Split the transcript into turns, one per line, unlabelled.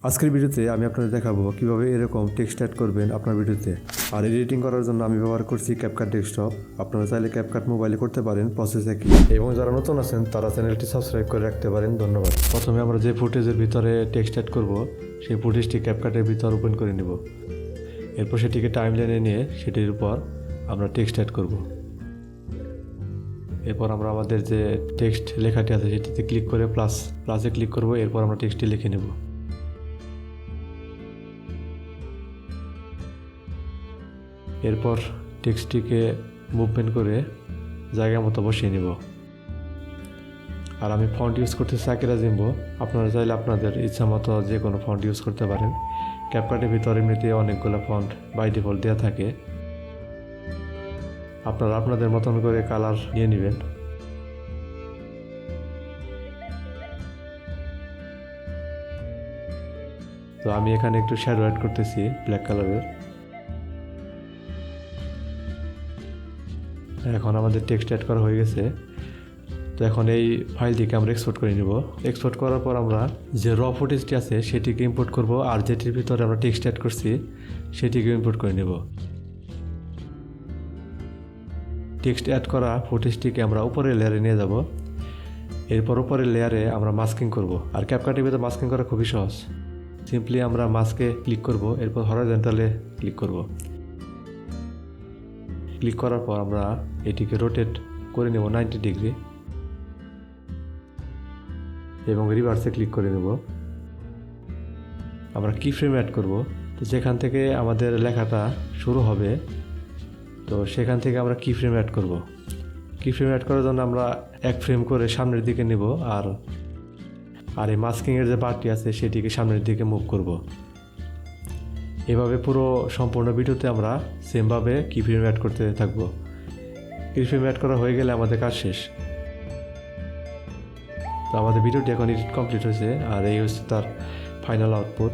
আজকের ভিডিওতে আমি আপনাদের দেখাবো কিভাবে এরকম টেক্সট অ্যাড করবেন আপনার ভিডিওতে। আর এডিটিং করার জন্য আমি ব্যবহার করছি ক্যাপকাট ডেস্কটপ। আপনারা চাইলে ক্যাপকাট মোবাইলে করতে পারেন, প্রসেস একই। এবং যারা নতুন আছেন তারা চ্যানেলটি সাবস্ক্রাইব করে রাখতে পারেন। ধন্যবাদ। প্রথমে আমরা যে ফুটেজের ভিতরে টেক্সট অ্যাড করব সেই ফুটেজটি ক্যাপকাটের ভিতর ওপেন করে নেব। এরপর সেটিকে টাইমলাইনে নিয়ে সেটির উপর আমরা টেক্সট অ্যাড করব। এরপর আমরা আমাদের যে টেক্সট লেখাটি আছে সেটিতে ক্লিক করে প্লাসে ক্লিক করব। এরপর আমরা টেক্সটটি লিখে নেব। এরপর টেক্সটটিকে মুভমেন্ট করে জায়গা মতো বসিয়ে নেব। আর আমি ফন্ট ইউজ করতেছি আকিরা জিম্বো। আপনারা চাইলে আপনাদের ইচ্ছা মতো যে কোনো ফন্ট ইউজ করতে পারেন। ক্যাপকাটের ভিতরে এমনিতে অনেকগুলো ফন্ট বাই ডিফল্ট দেওয়া থাকে, আপনারা আপনাদের মতন করে কালার নিয়ে নেবেন। তো আমি এখানে একটু শ্যাডো অ্যাড করতেছি ব্ল্যাক কালারের। এখন আমাদের টেক্সট অ্যাড করা হয়ে গেছে। তো এখন এই ফাইলটিকে আমরা এক্সপোর্ট করে নিব। এক্সপোর্ট করার পর আমরা যে র ফুটেজটি আছে সেটিকে ইম্পোর্ট করব, আর যেটির ভিতরে আমরা টেক্সট অ্যাড করছি সেটিকে ইম্পোর্ট করে নেব। টেক্সট অ্যাড করা ফুটেজটিকে আমরা উপরের লেয়ারে নিয়ে যাব। এরপর উপরের লেয়ারে আমরা মাস্কিং করব। আর ক্যাপকাটের ভিতরে মাস্কিং করা খুবই সহজ। সিম্পলি আমরা মাস্কে ক্লিক করব, এরপর হরাইজন্টালে ক্লিক করব। ক্লিক করার পর আমরা এটিকে রোটেট করে নেব 90 ডিগ্রি এবং রিভার্সে ক্লিক করে নেব। আমরা কি ফ্রেম অ্যাড করব। তো যেখান থেকে আমাদের লেখাটা শুরু হবে তো সেখান থেকে আমরা কি ফ্রেম অ্যাড করব। কি ফ্রেম অ্যাড করার জন্য আমরা এক ফ্রেম করে সামনের দিকে নেব, আর এই মাস্কিংয়ের যে পার্টটি আছে সেটিকে সামনের দিকে মুভ করব। এভাবে পুরো সম্পূর্ণ ভিডিওতে আমরা সেমভাবে কি ফ্রেম অ্যাড করতে থাকব। কি ফ্রেম অ্যাড করা হয়ে গেলে আমাদের কাজ শেষ। তো আমাদের ভিডিওটি এখন এডিট কমপ্লিট হয়েছে, আর এই হচ্ছে তার ফাইনাল আউটপুট।